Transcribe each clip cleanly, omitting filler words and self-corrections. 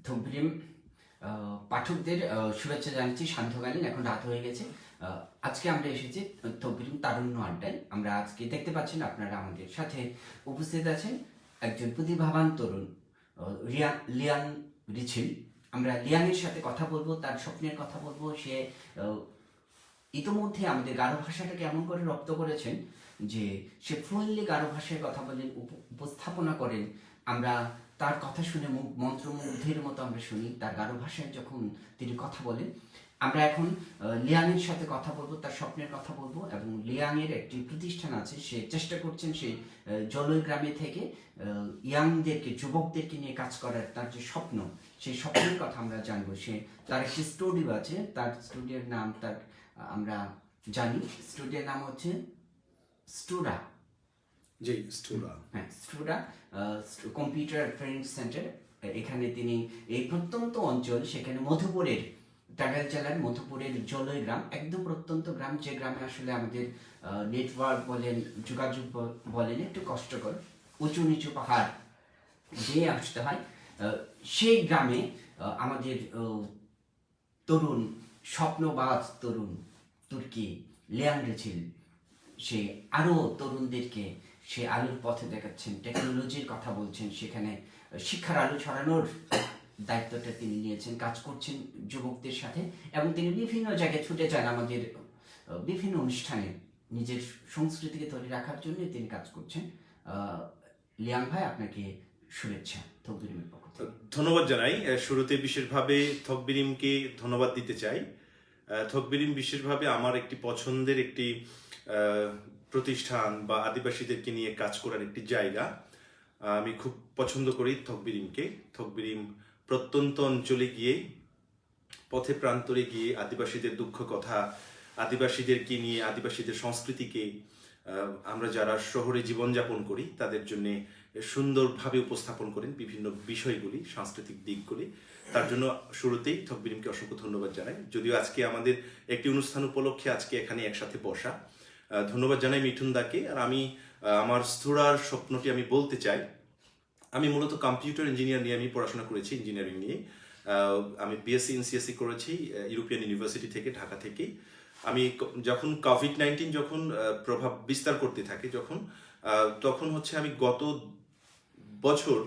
থকবিরিম পাঠকদের শুভেচ্ছা জানাচ্ছি। সান্ধ্যকালীন এখন রাত হয়ে গেছে। আজকে আমরা এসেছি থকবিরিম তারুণ্য আড্ডায়। আমরা আজকে দেখতে পাচ্ছেন আপনারা আমাদের সাথে উপস্থিত আছেন একজন প্রতিভাবান তরুণ লিয়ান রিছিল। আমরা লিয়ানের সাথে কথা বলবো, তার স্বপ্নের কথা বলবো। সে ইতোমধ্যে আমাদের গারো ভাষাটাকে এমন করে রপ্ত করেছেন যে সে ফ্লুয়েন্টলি গারো ভাষায় কথা বলেন, উপস্থাপনা করেন। আমরা তার কথা শুনে মন্ত্রমুগ্ধের মতো আমরা শুনি তার গারো ভাষায় যখন তিনি কথা বলেন। আমরা এখন লিয়াংয়ের সাথে কথা বলবো, তার স্বপ্নের কথা বলবো। এবং লিয়াংয়ের একটি প্রতিষ্ঠান আছে, সে চেষ্টা করছেন সেই জলই গ্রামে থেকে ইয়াংদেরকে, যুবকদেরকে নিয়ে কাজ করার তার যে স্বপ্ন, সেই স্বপ্নের কথা আমরা জানবো। সে তার একটি স্টুডিও আছে, তার স্টুডিওর নাম আমরা জানি। স্টুডিওর নাম হচ্ছে স্টুরা। জি, স্টুরা। হ্যাঁ, স্টুরা কম্পিউটার ট্রেনিং সেন্টার। এখানে তিনি এই প্রত্যন্ত অঞ্চল, সেখানে মধুপুরের, টাঙ্গাইল জেলার মধুপুরের জলই গ্রাম, একদম প্রত্যন্ত গ্রাম, যে গ্রামে আসলে আমাদের নেটওয়ার্ক বলেন, যোগাযোগ বলেন একটু কষ্টকর, উঁচু নিচু পাহাড় দিয়ে আসতে হয়। সেই গ্রামে আমাদের তরুণ, স্বপ্নবাজ তরুণ তুর্কি লিয়াং রিছিল, সে আরও তরুণদেরকে সে আলোর পথে দেখাচ্ছেন, টেকনোলজির কথা বলছেন, সেখানে শিক্ষার আলো ছড়ানোর দায়িত্বটা তিনি নিয়েছেন, কাজ করছেন যুবকদের সাথে। এবং তিনি বিভিন্ন জায়গায় ছুটে যান আমাদের বিভিন্ন অনুষ্ঠানে, নিজের সংস্কৃতিকে ধরে রাখার জন্য তিনি কাজ করছেন। লিয়াং ভাই, আপনাকে শুভেচ্ছা থকবিরিমের পক্ষ থেকে। ধন্যবাদ জানাই। শুরুতে বিশেষভাবে থকবিরিমকে ধন্যবাদ দিতে চাই। থকবিরিম বিশেষভাবে আমার একটি পছন্দের একটি প্রতিষ্ঠান বা আদিবাসীদেরকে নিয়ে কাজ করার একটি জায়গা। আমি খুব পছন্দ করি থকবিরিমকে। থকবিরিম প্রত্যন্ত অঞ্চলে গিয়ে, পথে প্রান্তরে গিয়ে আদিবাসীদের দুঃখ কথা, আদিবাসীদেরকে নিয়ে, আদিবাসীদের সংস্কৃতিকে আমরা যারা শহরে জীবনযাপন করি তাদের জন্য সুন্দরভাবে উপস্থাপন করেন বিভিন্ন বিষয়গুলি, সাংস্কৃতিক দিকগুলি। তার জন্য শুরুতেই থকবিরিমকে অসংখ্য ধন্যবাদ জানাই। যদিও আজকে আমাদের একটি অনুষ্ঠান উপলক্ষে আজকে এখানে একসাথে বসা, ধন্যবাদ জানাই মিঠুন দাকে। আর আমি আমার স্থূরার স্বপ্নটি আমি বলতে চাই। আমি মূলত কম্পিউটার ইঞ্জিনিয়ার নিয়ে আমি পড়াশোনা করেছি, ইঞ্জিনিয়ারিং নিয়ে। আমি বিএসসি ইনসিএসসি করেছি ইউরোপিয়ান ইউনিভার্সিটি থেকে, ঢাকা থেকে। আমি যখন কোভিড-19 যখন প্রভাব বিস্তার করতে থাকে, তখন হচ্ছে আমি গত বছর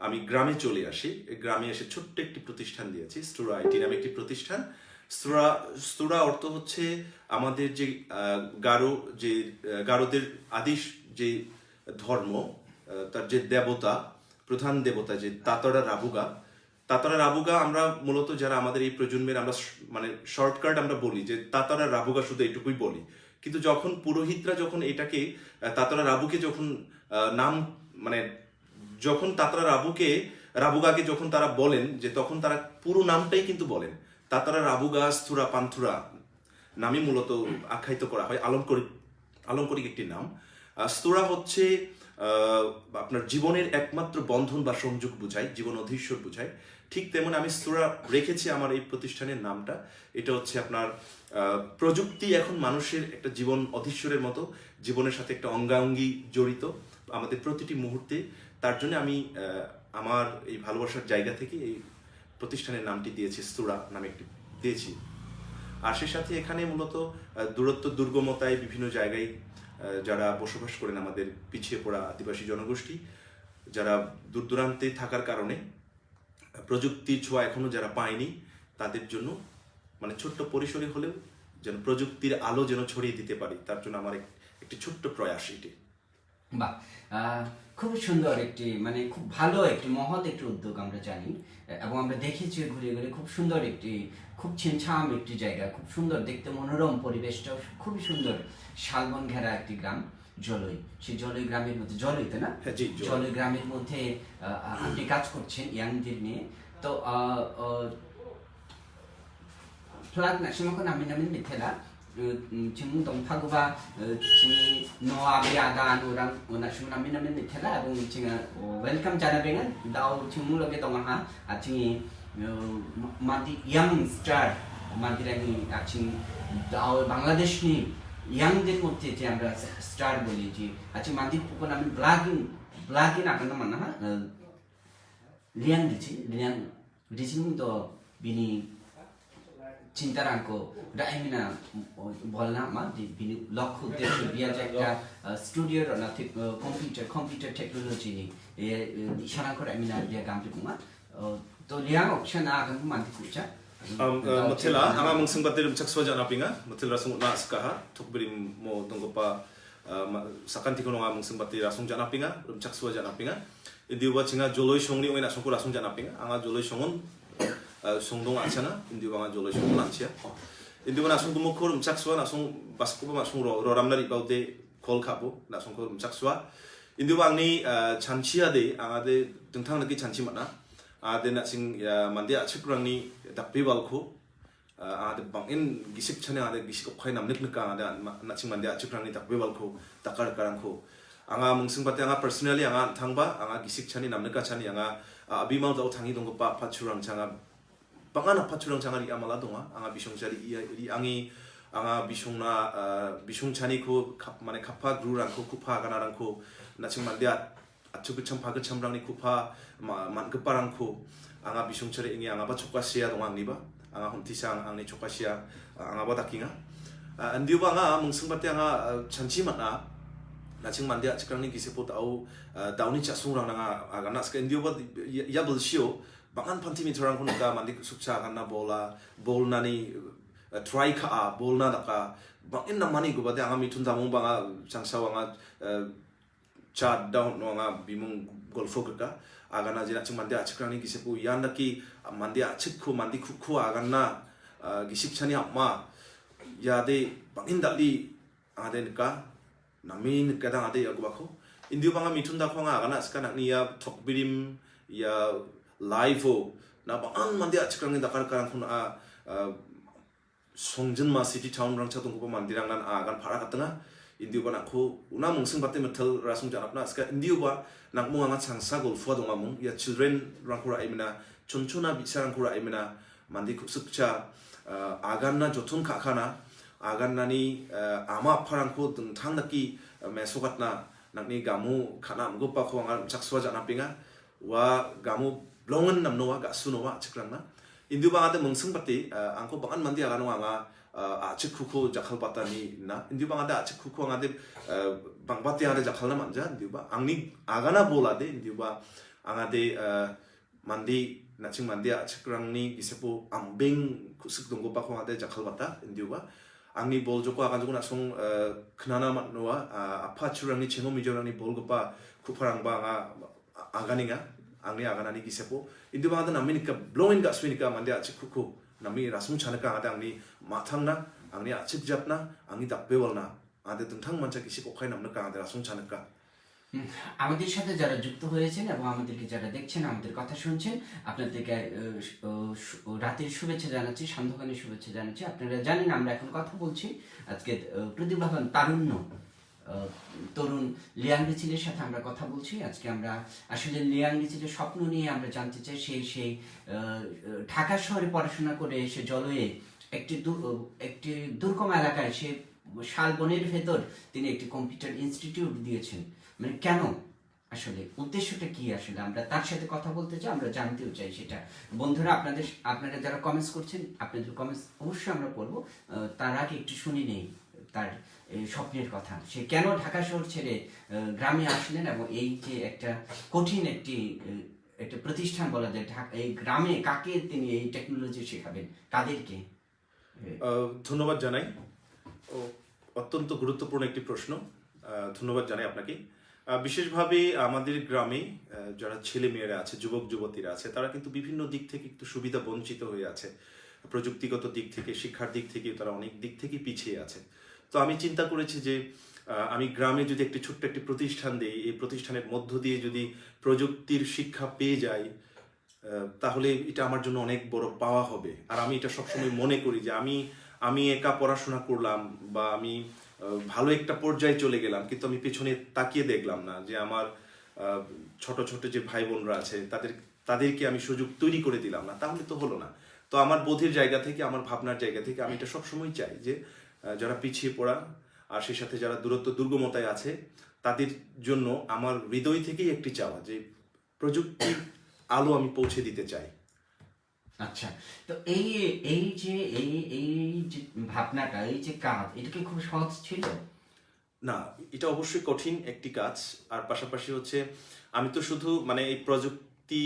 আমি গ্রামে চলে আসি। গ্রামে এসে ছোট্ট একটি প্রতিষ্ঠান দিয়েছি, স্টুরা আইটি নামে একটি প্রতিষ্ঠান। স্টুরা অর্থ হচ্ছে আমাদের যে গারোদের আদিশ যে ধর্ম, তার যে দেবতা, প্রধান দেবতা যে তাতারা রাবুগা, আমরা মূলত যারা আমাদের এই প্রজন্মের, আমরা মানে শর্টকাট আমরা বলি যে তাতারা রাবুগা, শুধু এটুকুই বলি। কিন্তু যখন পুরোহিতরা যখন এটাকে তাতারা রাবুকে যখন নাম, মানে যখন তাতারা রাবুগাকে যখন তারা বলেন, যে তখন তারা পুরো নামটাই কিন্তু বলেন। তাতারা রাবুগা স্থুরা পান্থুরা নামে মূলত আখ্যায়িত করা হয়, আলংকরিক একটি নাম। স্থুরা হচ্ছে আপনার জীবনের একমাত্র বন্ধন বা সংযোগ বোঝায়, জীবন অধীশ্বর বোঝায়। ঠিক তেমন আমি স্থুরা রেখেছি আমার এই প্রতিষ্ঠানের নামটা। এটা হচ্ছে আপনার প্রযুক্তি এখন মানুষের একটা জীবন অধীশ্বরের মতো, জীবনের সাথে একটা অঙ্গাঙ্গি জড়িত আমাদের প্রতিটি মুহূর্তে। তার জন্য আমি আমার এই ভালোবাসার জায়গা থেকে এই প্রতিষ্ঠানের নামটি দিয়েছি, স্থুরা নামে একটি দিয়েছি। আর সে সাথে এখানে মূলত দূরত্ব, দুর্গমতায় বিভিন্ন জায়গায় যারা বসবাস করেন, আমাদের পিছিয়ে পড়া আদিবাসী জনগোষ্ঠী, যারা দূর দূরান্তে থাকার কারণে প্রযুক্তির ছোঁয়া এখনো যারা পায়নি, তাদের জন্য মানে ছোট্ট পরিসরে হলেও যেন প্রযুক্তির আলো যেন ছড়িয়ে দিতে পারি, তার জন্য আমার একটি ছোট্ট প্রয়াস এটি। বাহ, খুব সুন্দর একটি, মানে খুব ভালো একটি মহৎ একটি উদ্যোগ আমরা জানি এবং আমরা দেখেছি ঘুরে ঘুরে। খুব সুন্দর একটি, খুব ছিমছাম একটি জায়গা, খুব সুন্দর দেখতে, মনোরম পরিবেশটাও খুবই সুন্দর। শালবন ঘেরা একটি গ্রাম জলই। সেই জলই গ্রামের মধ্যে, জলইতে না, জলই গ্রামের মধ্যে আপনি কাজ করছেন ইয়াংদের নিয়ে। তো ফ্লাগ না সেমন আমি নামেন মিথেলা 지금 동파구가 지금 노아비 아간 orang nasional namin namin nitela এবং 지금 welcome জানাবেন দাও 지금 লগে তোমাহা আছি মাদি ইয়াং স্টার মাদিরানি আছি দাও বাংলাদেশনি ইয়াংদের মধ্যে যে আমরা স্টার বলি, যে আছি মাদি পুকন আমি ব্লগিং আকান না মানা লিয়াং রিজিং তো বিনি চিন্তারাঙ্কো রাইমিনা বলনা মা বিনি লক্ষ্য উদ্দেশ্য বিয়া যে একটা স্টুডিওর না কম্পিউটার টেকনোলজি নি ইশারাঙ্কো রাইমিনা বিয়া গামটি কুমা তো লিয়াং অপশন আগন মানতি কুচা Mathila, anga mungsung batir chaksuwa jana pinga, mathil rasung na skaha, thukbiri mo donggopa sakanti kono anga mungsung batir rasung jana pinga, chaksuwa jana pinga. Indiwa chinga joloi songni oi nasung ko rasung jana pinga, anga joloi songon songdong achana, indiwa anga joloi songon anchia. Indiwa nasung gumukor chaksuwa nasung basko nasung ro ramnari baude kol khabu, nasung ko chaksuwa. Indiwa angni chanchia de anga de dengthang naki chanchi mana. Ada nak sing mandia cikrang ni tapi balko ada bangin gisip chane ada gisip okai namnek neka ada nak sing mandia cikrang ni tapi balko takar karangko anga mungsung pati anga personally anga thangba anga gisip chane namneka chane anga abimal dau thangi dong pa pachurang changa bangana pachurang changa ri amala donga anga bisong chari ri angi anga bisongna bisong chani ko mane khapha grurang ko kupha ganarang ko nak sing mandia achukucham pagachamrang ni kupha man keparangku anga bisung cari ingi anga ba chokasia dongang niba anga hontisang ang ni chokasia anga ba dakinga andiu ba anga mungsung pati anga chanchi mana naching mandia chikrang ni gisepot au dauni chasung rang anga aga nas ke andiu ba ya bulshio bangan panti mitrang kun ga mandi sukcha kana bol nani try ka bol na daka bangin na mani go ba anga mitun damung ba anga changsa anga chat down no anga bimung golfo ka agana jina ching mandi achikrang ni gisepu yanda ki mandi achikku mandi kukku agana gisip chani amma yade bangin dali ade nika namin kadang ade agubako indiu banga mitunda ko nga agana skana ni ya thokbirim ya live na bangan mandi achikrang ni dakar karang kun songjinma city town rang chatung ko mandirang nan agan phara katanga indiu ba nakho una mungsung batte metal rasung janapna ska indiu ba nakmu anga changsa golfo dongamung ya children rangkura imina chonchona bicharang kura imina mandi kusukcha aganna jotun khakana agannani ama pharangko dengthang naki mesogatna nakni gamu khana mgopa ko anga chakswa jana pinga wa gamu blongan namnowa gasunowa chikrangna indiu ba ade mungsung batte angko bangan mandi agano anga achikuko jakhal patani na indiu bang ada achikuko ngade bangbati ada jakhal na manja indiu ba angni agana bolade indiu ba angade mandi naching mandi achikrang ni gisepo ambeng kusuk donggo pa ko ngade jakhal bata indiu ba angni bol joko agan joko nasung knana matnoa apa churang ni chengo mijorang ni bol gopa kuparang ba aganisga angni agana ni gisepo indiu ba ada namini ka blowing ga swinika mandi achikuko nami rasung chanaka ada angni mathangna angni achip japna angni dakbewalna ade tungthang mancha kisi kokai namna ka ade rasung chanaka আমাদের সাথে যারা যুক্ত হয়েছেন এবং আমাদেরকে যারা দেখছেন আমাদের কথা শুনছেন আপনাদেরকে রাতের শুভেচ্ছা জানাচ্ছি সান্ধ্যকালীন শুভেচ্ছা জানাচ্ছি আপনারা জানেন আমরা এখন কথা বলছি আজকে প্রতিভাবান তারুণ্য তরুণ লিয়াং রিচিলের সাথে আমরা কথা বলছি আজকে আমরা আসলে লিয়াং রিচিলের স্বপ্ন নিয়ে আমরা জানতে চাই সেই ঢাকা শহরে পড়াশোনা করে এসে জলয়ে একটি দুর্গম এলাকায় সে শালবনের ভেতর তিনি একটি কম্পিউটার ইনস্টিটিউট দিয়েছেন মানে কেন আসলে উদ্দেশ্যটা কি আসলে আমরা তার সাথে কথা বলতে চাই আমরা জানতেও চাই সেটা বন্ধুরা আপনারা যারা কমেন্টস করছেন আপনাদের কমেন্টস অবশ্যই আমরা পড়বো তার আগে একটু শুনে নেই তার স্বপ্নের কথা সে কেন ঢাকা শহর ছেড়ে গ্রামে আসলেন এবং এই যে একটা কঠিন একটা প্রতিষ্ঠান বলা যায় এই গ্রামে কাকে তিনি এই টেকনোলজি শেখাবেন কাদেরকে ধন্যবাদ জানাই অত্যন্ত গুরুত্বপূর্ণ একটি প্রশ্ন ধন্যবাদ জানাই আপনাকে বিশেষভাবে আমাদের গ্রামে যারা ছেলে মেয়েরা আছে যুবক যুবতীরা আছে তারা কিন্তু বিভিন্ন দিক থেকে একটু সুবিধা বঞ্চিত হয়ে আছে প্রযুক্তিগত দিক থেকে শিক্ষার দিক থেকে তারা অনেক দিক থেকে পিছিয়ে আছে তো আমি চিন্তা করেছি যে আমি গ্রামে যদি একটি ছোট্ট একটি প্রতিষ্ঠান দিই এই প্রতিষ্ঠানের মধ্য দিয়ে যদি প্রযুক্তির শিক্ষা পেয়ে যাই তাহলে এটা আমার জন্য অনেক বড় পাওয়া হবে আর আমি এটা সবসময় মনে করি যে আমি একা পড়াশোনা করলাম বা আমি ভালো একটা পর্যায়ে চলে গেলাম কিন্তু আমি পেছনে তাকিয়ে দেখলাম না যে আমার ছোট ছোট যে ভাই বোনরা আছে তাদেরকে আমি সুযোগ তৈরি করে দিলাম না তাহলে তো হলো না তো আমার বোধের জায়গা থেকে আমার ভাবনার জায়গা থেকে আমি এটা সবসময় চাই যে যারা পিছিয়ে পড়া আর সেই সাথে যারা দুর্গমতায় আছে তাদের জন্য আমার হৃদয় থেকেই একটি চাওয়া যে প্রযুক্তির আলো আমি পৌঁছে দিতে চাই আচ্ছা, তো এই এই যে এই যে ভাবনাটা, এই যে কাজ, এটা কি খুব সহজ ছিল? না, এটা অবশ্যই কঠিন একটি কাজ। আর পাশাপাশি হচ্ছে আমি তো শুধু মানে এই প্রযুক্তি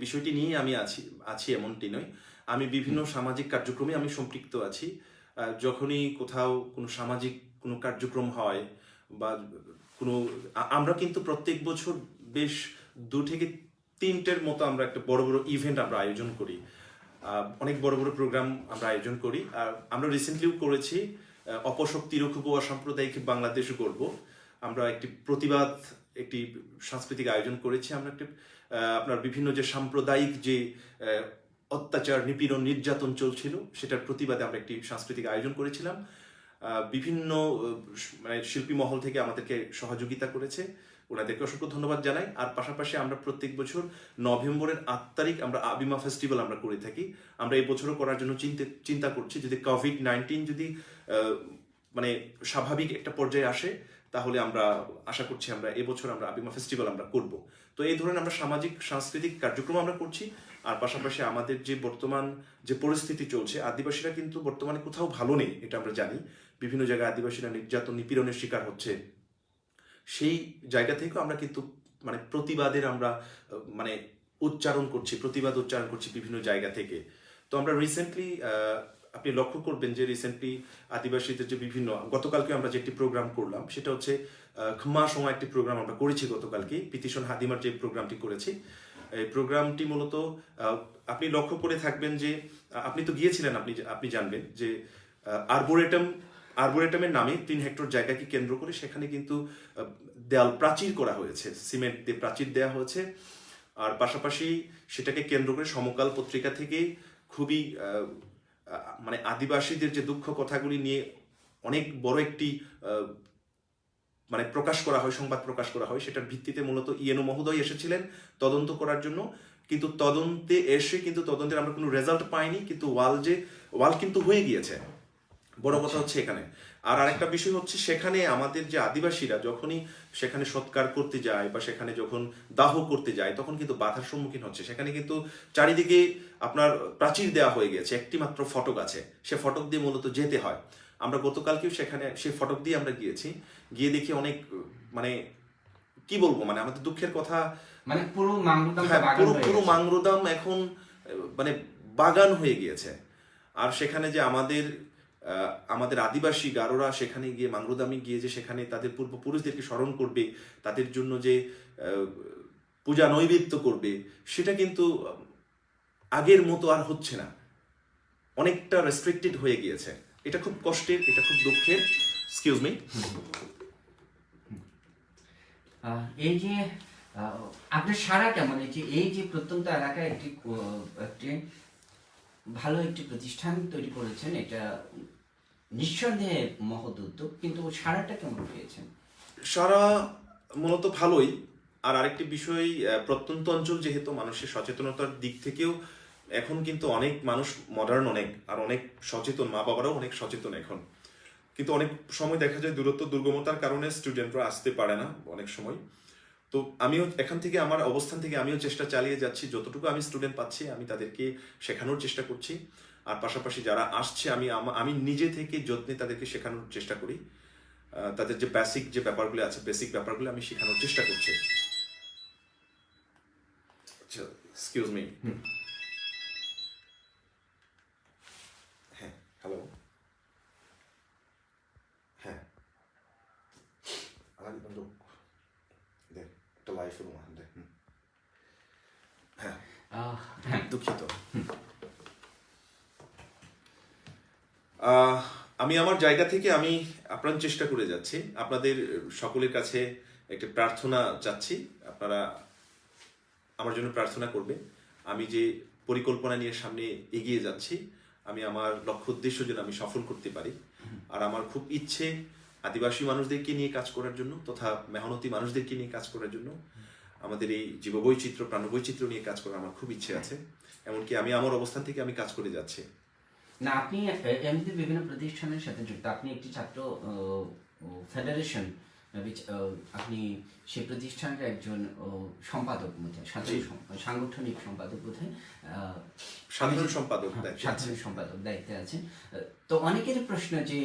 বিষয়টি নিয়েই আমি আছি আছি এমনটি নয়। আমি বিভিন্ন সামাজিক কার্যক্রমে আমি সম্পৃক্ত আছি। যখনই কোথাও কোনো সামাজিক কোনো কার্যক্রম হয় বা কোনো আমরা কিন্তু প্রত্যেক বছর বেশ 2 থেকে 3টের মতো আমরা একটা বড় বড় ইভেন্ট আমরা আয়োজন করি। অনেক বড় বড় প্রোগ্রাম আমরা আয়োজন করি। আর আমরা রিসেন্টলিও করেছি অপশক্তি রক্ষক ও অসাম্প্রদায়িক বাংলাদেশ গড়ব। আমরা একটি প্রতিবাদ, একটি সাংস্কৃতিক আয়োজন করেছি। আমরা একটি আপনার বিভিন্ন যে সাম্প্রদায়িক যে অত্যাচার, নিপীড়ন, নির্যাতন চলছিল সেটার প্রতিবাদে আমরা একটি সাংস্কৃতিক আয়োজন করেছিলাম। বিভিন্ন মানে শিল্পী মহল থেকে আমাদেরকে সহযোগিতা করেছে, ওনাদেরকে অসংখ্য ধন্যবাদ জানাই। আর পাশাপাশি আমরা প্রত্যেক বছর নভেম্বরের 8 তারিখ আমরা আবিমা ফেস্টিভ্যাল আমরা করে থাকি। আমরা এই বছরও করার জন্য চিন্তা করছি, যদি কোভিড-19 যদি মানে স্বাভাবিক একটা পর্যায়ে আসে তাহলে আমরা আশা করছি আমরা এবছর আমরা আবিমা ফেস্টিভ্যাল আমরা করব। তো এই ধরনের আমরা সামাজিক সাংস্কৃতিক কার্যক্রম আমরা করছি। আর পাশাপাশি আমাদের যে বর্তমান যে পরিস্থিতি চলছে, আদিবাসীরা কিন্তু বর্তমানে কোথাও ভালো নেই, এটা আমরা জানি। বিভিন্ন জায়গায় আদিবাসীরা নির্যাতন, নিপীড়নের শিকার হচ্ছে। সেই জায়গা থেকেও আমরা কিন্তু মানে প্রতিবাদের আমরা মানে প্রতিবাদ উচ্চারণ করছি বিভিন্ন জায়গা থেকে। তো আমরা রিসেন্টলি আপনি লক্ষ্য করবেন যে রিসেন্টলি আদিবাসীদের যে বিভিন্ন, গতকালকে আমরা যে একটি প্রোগ্রাম করলাম সেটা হচ্ছে খমা সময় একটি প্রোগ্রাম আমরা করেছি গতকালকে, পিতিশন হাদিমার যে প্রোগ্রামটি করেছি। এই প্রোগ্রামটি মূলত আপনি লক্ষ্য করে থাকবেন যে আপনি তো গিয়েছিলেন, আপনি জানবেন যে আরবোরেটমের নামে 3 হেক্টর জায়গাকে কেন্দ্র করে সেখানে কিন্তু দেয়াল প্রাচীর করা হয়েছে, সিমেন্ট দিয়ে প্রাচীর দেওয়া হয়েছে। আর পাশাপাশি সেটাকে কেন্দ্র করে সমকাল পত্রিকা থেকে খুবই মানে আদিবাসীদের যে দুঃখ কথাগুলি নিয়ে অনেক বড় একটি মানে প্রকাশ করা হয়, সংবাদ প্রকাশ করা হয়। সেটার ভিত্তিতে মূলত ইএনও মহোদয় এসেছিলেন তদন্ত করার জন্য। কিন্তু তদন্তের আমরা কোনো রেজাল্ট পাইনি, কিন্তু ওয়াল কিন্তু হয়ে গিয়েছে। বড় কথা হচ্ছে এখানে। আর আরেকটা বিষয় হচ্ছে সেখানে আমাদের যে আদিবাসীরা যখনই সেখানে সৎকার করতে যায় বা সেখানে যখন দাহ করতে যায় তখন কিন্তু বাধার সম্মুখীন হচ্ছে। সেখানে কিন্তু চারিদিকে আপনার প্রাচীর দেওয়া হয়ে গেছে, একটি মাত্র ফটক আছে, সে ফটক দিয়ে মূলত যেতে হয়। আমরা গতকালকেও সেখানে সেই ফটক দিয়ে আমরা গিয়ে দেখি অনেক মানে কি বলবো, মানে আমাদের দুঃখের কথা, মানে পুরো মাংরুদাম পুরো মাংরুদাম এখন মানে বাগান হয়ে গিয়েছে। আর সেখানে যে আমাদের আদিবাসী গারোরা সেখানে গিয়ে মাংরুদামে গিয়ে যে সেখানে তাদের পূর্বপুরুষদেরকে স্মরণ করবে, তাদের জন্য যে পূজা নৈবেদ্য করবে, সেটা কিন্তু আগের মতো আর হচ্ছে না, অনেকটা রেস্ট্রিক্টেড হয়ে গিয়েছে। এটা খুব কষ্টের, এটা খুব দুঃখের। Excuse me. এই যে আপনার সারা কেমন, এই যে প্রত্যন্ত এলাকায় একটি ভালো একটি প্রতিষ্ঠান তৈরি করেছেন, এটা নিঃসন্দেহে মহৎ উদ্যোগ, কিন্তু সারাটা কেমন পেয়েছেন? সারা মূলত ভালোই। আর আরেকটি বিষয়, প্রত্যন্ত অঞ্চল যেহেতু, মানুষের সচেতনতার দিক থেকেও এখন কিন্তু অনেক মানুষ মডার্ন, অনেক সচেতন, মা বাবারাও অনেক সচেতন এখন। কিন্তু অনেক সময় দেখা যায় দূরত্ব দুর্গমতার কারণে স্টুডেন্টরা আসতে পারে না অনেক সময়। তো আমিও এখান থেকে আমার অবস্থান থেকে আমিও চেষ্টা চালিয়ে যাচ্ছি, যতটুকু আমি স্টুডেন্ট পাচ্ছি আমি তাদেরকে শেখানোর চেষ্টা করছি। আর পাশাপাশি যারা আসছে আমি নিজে থেকে যত্নে তাদেরকে শেখানোর চেষ্টা করি। তাদের যে বেসিক ব্যাপারগুলো আমি শেখানোর চেষ্টা করছি। আচ্ছা, এক্সকিউজ মি। হ্যাঁ, হ্যালো। হ্যাঁ, একটা লাইফ হ্যাঁ, দুঃখিত। আমি আমার জায়গা থেকে আমি আপ্রাণ চেষ্টা করে যাচ্ছি। আপনাদের সকলের কাছে একটি প্রার্থনা চাচ্ছি, আপনারা আমার জন্য প্রার্থনা করবেন। আমি যে পরিকল্পনা নিয়ে সামনে এগিয়ে যাচ্ছি, আমি আমার লক্ষ্য উদ্দেশ্য যেন আমি সফল করতে পারি। আর আমার খুব ইচ্ছে আদিবাসী মানুষদেরকে নিয়ে কাজ করার জন্য, তথা মেহনতি মানুষদেরকে নিয়ে কাজ করার জন্য, আমাদের এই জীববৈচিত্র্য, প্রাণবৈচিত্র্য নিয়ে কাজ করার আমার খুব ইচ্ছে আছে। এমনকি আমি আমার অবস্থান থেকে আমি কাজ করে যাচ্ছি। না, আপনি এমনিতে বিভিন্ন প্রতিষ্ঠানের সাথে যুক্ত, আপনি একটি ছাত্র ফেডারেশন আপনি সেই প্রতিষ্ঠানের একজন সম্পাদক বোধহয়, সাংগঠনিক সম্পাদক বোধহয়, সাধারণ সম্পাদক দায়িত্বে আছেন। সাধারণ সম্পাদক দায়িত্বে আছেন। তো অনেকের প্রশ্ন যে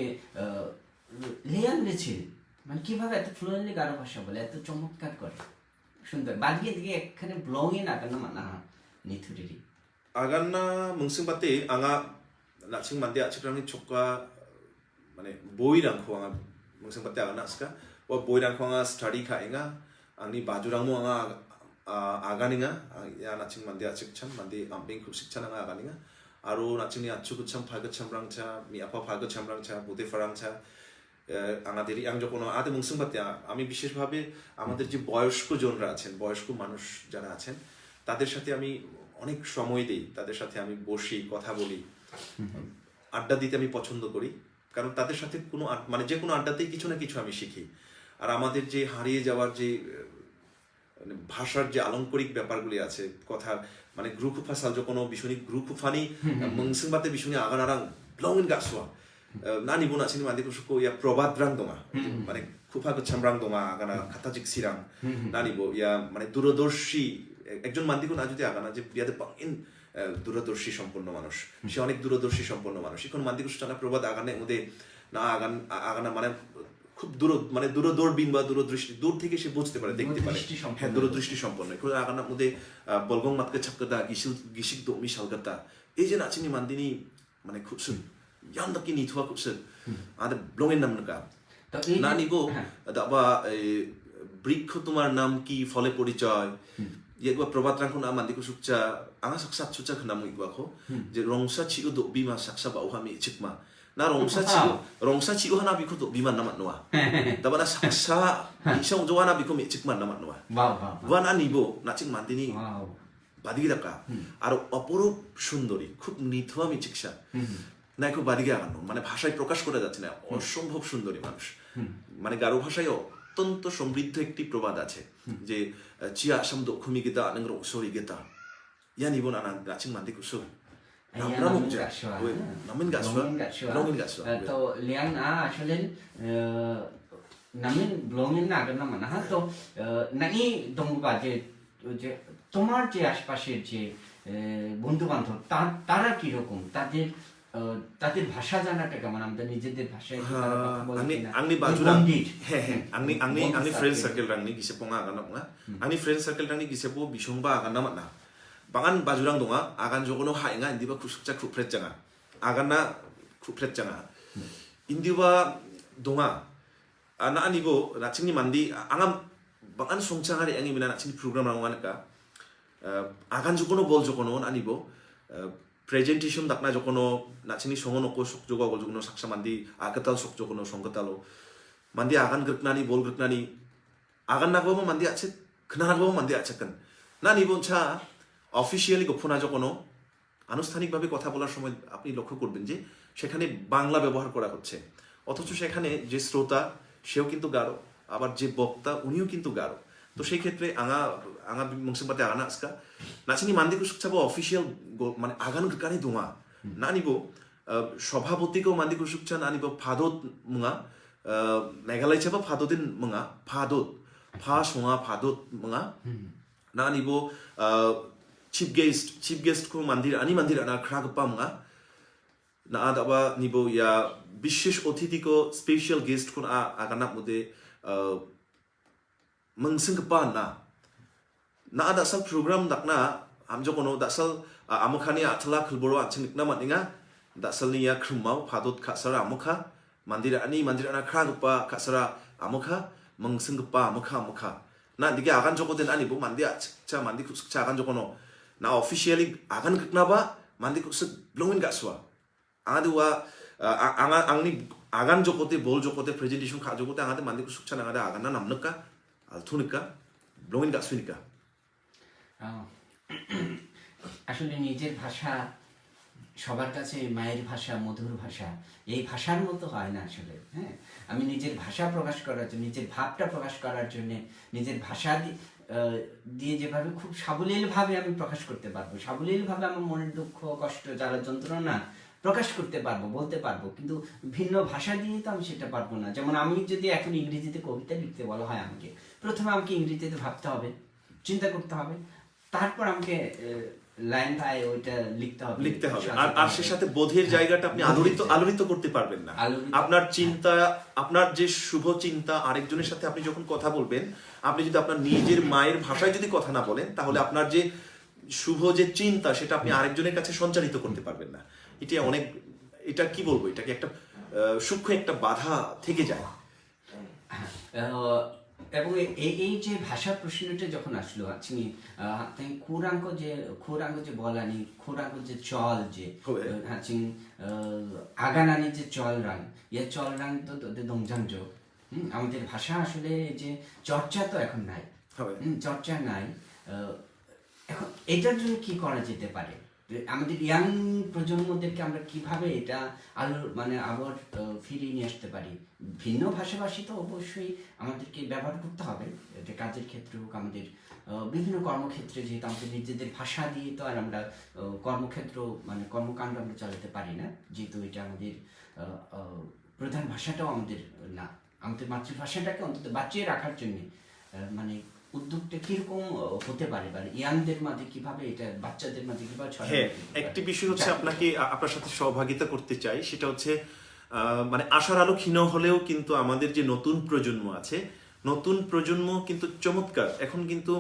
লিয়ান রিচিল মানে কিভাবে এত ফ্লুয়েন্টলি গারো ভাষা বলে, এত চমৎকার করে, সুন্দর বাদিকে দিকে একখানে ব্লগে না কেন মানা নিথুরিরি আগান্না মংসিংবাতে আঙা নাচিং মান্দে আছিক্রাংনি চক্কা মানে বইরাংখো আঙা মংসিংবাতে আগানা আসকা ও বইরাংখো আঙা স্টাডি খাইঙা আংনি বাজুরাংমো আঙা আগানিঙা ইয়া নাচিং মান্দে আছিকছাম মান্দে আমবিং খুবসিকছান আঙা আগানিঙা আরো নাচিংনি আচ্ছুকুছাম ফাগছামরাংছা মিয়াপা ফাগছামরাংছা বুতে ফারাংছা আমাদের আং যখন আদে মংসিংবাতে আমি বিশেষভাবে আমাদের যে বয়স্ক জনরা আছেন, বয়স্ক মানুষ যারা আছেন তাদের সাথে আমি অনেক সময় দিই, তাদের সাথে আমি বসি, কথা বলি, আড্ডা দিতে আমি পছন্দ করি। কারণ তাদের সাথে কোনো মানে যে কোনো আড্ডাতেই কিছু না কিছু আমি শিখি। আর আমাদের যে হারিয়ে যাওয়ার যে ভাষার যে আলংকরিক ব্যাপারগুলি আছে, কথা মানে গ্রুকুফা সাল যখন বিশুনি গ্রুকুফানি মংসিংবাতে বিশুনি আগানারাং ব্লংন গাছওয়া না নিবো না চিনি মাদি কুসুকো ইয়া প্রবাদরাং দমা মানে খুফা গছামরাং দমা আগানা খাতাজিক সিরাং না নিবো ইয়া মানে দূরদর্শী একজন মান্দিকো না যদি আগানা যে বিয়াদে পাইন দূরদর্শী সম্পন্ন মানুষ, সে অনেক দূরদর্শী সম্পন্ন মানুষ। এখন মান্দিকো টানা প্রবাদ আগানে ওদের না আগানা মানে খুব দূরদূরবীন বা দূরদৃষ্টি, দূর থেকে সে বুঝতে পারে, দেখতে পারে, হ্যাঁ দূরদৃষ্টি সম্পন্ন। এখন আগানা ওদের বলগং মাতকে ছাপকাতা গিসিক দমি শালকাতা এই যে নাচিনি মান্দিনি মানে খুব yandakin itwa kupse ada blongin nam naka না নিব দাবা বৃক্ষ তোমার নাম কি ফলে পরিচয় ইয়েগবা প্রবাদ রাখুন আমাদিকে সুকচা আঙা সাকসা সুচা খনাম ইগবাখো যে রংসা চিও দ বিমা সাকসা বাউহা মি চিকমা না রংসা চিও হানা বিখো দ বিমান নামাত নোয়া দাবা না সাকসা ইসং জওয়ানা বিখো মি চিকমান নামাত নোয়া ওয়া না নিব নাচিক মান্দিনি বাদিকে রাখা আর অপরূপ সুন্দরী, খুব নিথুয়া মি চিকসা না খুব বাদিকে আগানো, মানে ভাষায় প্রকাশ করা যাচ্ছে না, অসম্ভব সুন্দরী মানুষ। মানে গারো ভাষায় অত্যন্ত সমৃদ্ধ একটি প্রবাদ আছে যে চিয়া আসাম দক্ষমি গীতা আনন্দ সরি গীতা ইয়া নিব না গাছিং মান্দি কুসু নামিন গাছওয়া তো লিয়াং না আসলে নামিন ব্লংইন না আগের না মানা হ্যাঁ। তো নাকি দমবা যে তোমার যে আশপাশের যে বন্ধু বান্ধব তারা কিরকম, তাদের ভাষা জানাটা কেমন, আমাদের নিজেদের ভাষায় आंनि बाजुरां आंनि फ्रेंड सर्कल रांनि गिसे पंगा आगान नङा आंनि फ्रेंड सर्कल रांनि गिसे बो बिसंबा आगान ना माना बागान बाजुरां दङा आगान जगनो हायङा इन्दिबा खुसुकचा खुफ्रेट जाङा आगाना खुफ्रेट जाङा इन्दिबा दङा ana anibo नाचिंनि मान्दि आंगा बागान संचाङारि आंनि बिना नाचिंनि प्रग्राम राङा नका आगान जगनो बल जगनो आनिबो প্রেজেন্টেশন দাকনা যখন নাচিনি সঙ্গ নকো সকযোগ অগল যখন সাকসা মান্দি আগাতাল সকযোগ সংগতালো মান্দি আগান গ্রকনানি বল গ্রকনানি আগান নাগবাবো মান্দি আছে খনাগবাবো মান্দি আছে কেন না নিবনছা অফিসিয়ালি গোপনা যখন আনুষ্ঠানিকভাবে কথা বলার সময় আপনি লক্ষ্য করবেন যে সেখানে বাংলা ব্যবহার করা হচ্ছে, অথচ সেখানে যে শ্রোতা সেও কিন্তু গারো, আবার যে বক্তা উনিও কিন্তু গারো। তো সেই ক্ষেত্রে আঙা মংসিংবাতে আগানা আজকা নাচিনি মান্দিকো সুকচাবো অফিসিয়াল মানে আগান গ্রকানি দङा না নিব সভাপতিকেও মান্দিকো সুকচা না নিব ফাদত মুঙা মেঘালয় চাবা ফাদদিন মুঙা ফাদত ফা সङा ফাদত মুঙা না নিব চিফ গেস্ট কো মন্দির আনা খ্রাগপা মুঙা না দাবা নিব ইয়া বিশেষ অতিথিকো স্পেশাল গেস্ট কোন আগানা মুদে মংসিংপা না দাসাল প্রোগ্রাম দাকনা আমজো কোনো দাসাল আমখানি আথলা খুলবড়ো আছিনিকনা মানিঙা দাসালনি ইয়া খ্রুমাও ফাদত খাসারা আমখা মন্দির আনা খ্রাগপা খাসারা আমখা মংসিংপা আমখা না দিকে আগান জগদেন আনিবো মান্দি আচ্ছা মান্দি খুসুকছা আগান জগনো না অফিসিয়ালি আগান গ্রকনাবা মান্দি খুসুক ব্লংইন গাছওয়া আঙাদুয়া आंनि आगान जगते बल जगते प्रेजेंटेशन खा जगते आङादे मान्दी खुसुकचा नाङादे आगाना नामनका আলথুনিকা ব্লংইন গাছুনিকা। আসলে নিজের ভাষা সবার কাছে মায়ের ভাষা, মধুর ভাষা, এই ভাষার মতো হয় না আসলে। হ্যাঁ, আমি নিজের ভাষা প্রকাশ করার জন্য, নিজের ভাবটা প্রকাশ করার জন্য, নিজের ভাষা দিয়ে যেভাবে খুব সাবলীলভাবে আমি প্রকাশ করতে পারবো, সাবলীলভাবে আমার মনের দুঃখ, কষ্ট, জ্বালা, যন্ত্রণা প্রকাশ করতে পারবো, বলতে পারবো, কিন্তু ভিন্ন ভাষা দিয়ে তো আমি সেটা পারবো না। যেমন আমি যদি এখন ইংরেজিতে কবিতা লিখতে বলা হয় আমাকে, প্রথমে আমাকে ইংরেজিতে ভাবতে হবে, চিন্তা করতে হবে, তারপর আমাকে লাইন বাই ওইটা লিখতে হবে। আর সে সাথে বোধের জায়গাটা আপনি আলোড়িত করতে পারবেন না। আপনার চিন্তা, আপনার যে শুভ চিন্তা আরেকজনের সাথে আপনি যখন কথা বলবেন, আপনি যদি আপনার নিজের মায়ের ভাষায় যদি কথা না বলেন, তাহলে আপনার যে শুভ যে চিন্তা সেটা আপনি আরেকজনের কাছে সঞ্চারিত করতে পারবেন না। এটা কি বলবো, এটাকে একটা সূক্ষ্ম একটা বাধা থেকে যায়। এবং এই যে ভাষা প্রশ্নটা যখন আসলো আজকে খোরাঙ্গ যে বলানি, খোরাঙ্গ যে চল যে আজকে আগানানি যে চল রাং, চল রাং তো দংজাংজ। আমাদের ভাষা আসলে যে চর্চা তো এখন নাই, চর্চা নাই। এখন এটার জন্য কি করা যেতে পারে? আমাদের ইয়াং প্রজন্মদেরকে আমরা কিভাবে এটা আবার ফিরিয়ে নিয়ে আসতে পারি? ভিন্ন ভাষাভাষী তো অবশ্যই আমাদেরকে ব্যবহার করতে হবে, এটা কাজের ক্ষেত্রে হোক, আমাদের বিভিন্ন কর্মক্ষেত্রে, যেহেতু আমাদের নিজেদের ভাষা দিয়ে তো আর আমরা কর্মক্ষেত্র কর্মকাণ্ড আমরা চালাতে পারি না, যেহেতু এটা আমাদের প্রধান ভাষাটাও আমাদের না। আমাদের মাতৃভাষাটাকে অন্তত বাঁচিয়ে রাখার জন্য উদ্যোগটা কিরকম হতে পারে, বা ইয়াংদের মাঝে কিভাবে, এটা বাচ্চাদের মাঝে কিভাবে ছড়ানো? হ্যাঁ, একটি বিষয় হচ্ছে আপনার সাথে সহভাগিতা করতে চাই, সেটা হচ্ছে আশার আলো ক্ষীণ হলেও কিন্তু আমাদের যে নতুন প্রজন্ম আছে, নতুন প্রজন্ম কিন্তু চমৎকার। এখন কিন্তু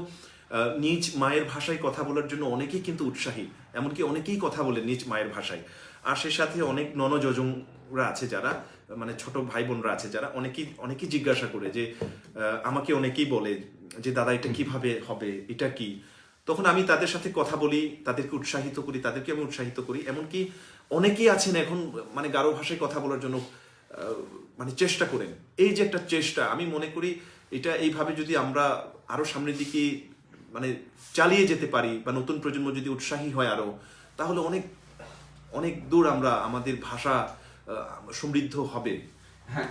নিজ মায়ের ভাষায় কথা বলার জন্য অনেকেই কিন্তু উৎসাহী, এমনকি অনেকেই কথা বলে নিজ মায়ের ভাষায়। আর সে সাথে অনেক ননযোজনরা আছে যারা, ছোট ভাই বোনরা আছে যারা অনেকেই জিজ্ঞাসা করে যে, আমাকে অনেকেই বলে যে দাদা এটা কিভাবে হবে, এটা কি? তখন আমি তাদের সাথে কথা বলি, তাদেরকে উৎসাহিত করি, তাদেরকে আমি উৎসাহিত করি। এমনকি অনেকেই আছেন এখন গারো ভাষায় কথা বলার জন্য চেষ্টা করেন। এই যে একটা চেষ্টা, আমি মনে করি এটা এইভাবে যদি আমরা আরো সামনের দিকে চালিয়ে যেতে পারি, বা নতুন প্রজন্ম যদি উৎসাহী হয় আরো, তাহলে অনেক অনেক দূর আমাদের ভাষা সমৃদ্ধ হবে। হ্যাঁ,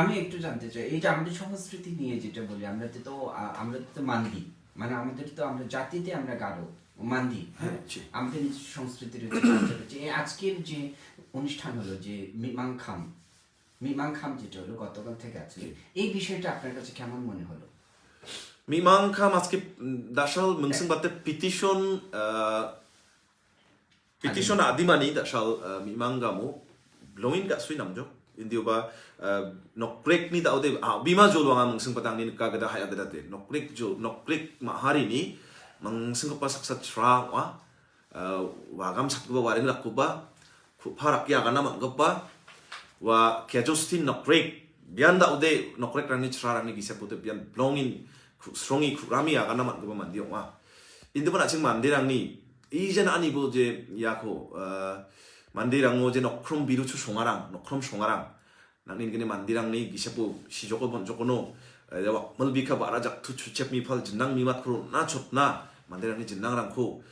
আমি একটু জানতে চাই, এই যে আমাদের সংস্কৃতি নিয়ে যেটা বলি, আমরা তো মান্দি, আমরা জাতিতে আমরা গারো মান্দি, আমাদের নিজস্ব সংস্কৃতির আজকের যে অনুষ্ঠান হলো যে মিমাংখাম যেটা হলো গতকাল থেকে আজকে, এই বিষয়টা আপনার কাছে কেমন মনে হলো? মিমাংখাম আজকে দাসাল মংসংবাতে পিটিশন আদিমানি দাসাল মিমাংগামো ব্লোইন গাসুই নামজো 인디오바 녹렉니 다오데 비마 졸왕아 멍승바당니 까가다 하야가다데 녹렉 마하리니 멍승바 saksa 트라와 와감 sakba 와링 라쿠바 쿠파락기 아가나 망거바 와 게조스틴 녹렉 비안다 오데 녹렉 랑니 트라랑니 기세포데 비안 블롱인 스롱이 쿠라미 아가나 망거바 만디오와 인디바 아직 만디랑니 이젠 아니고 제 야코 만디랑 오제 녹크롬 비루추 송아랑 녹크롬 송아랑 나는 그네 만디랑 니 기세포 시조고 번조고노 와 멀비카 바라작 투추체 미팔 진낭 미마크로 나 쳤나 만디랑 니 진낭랑코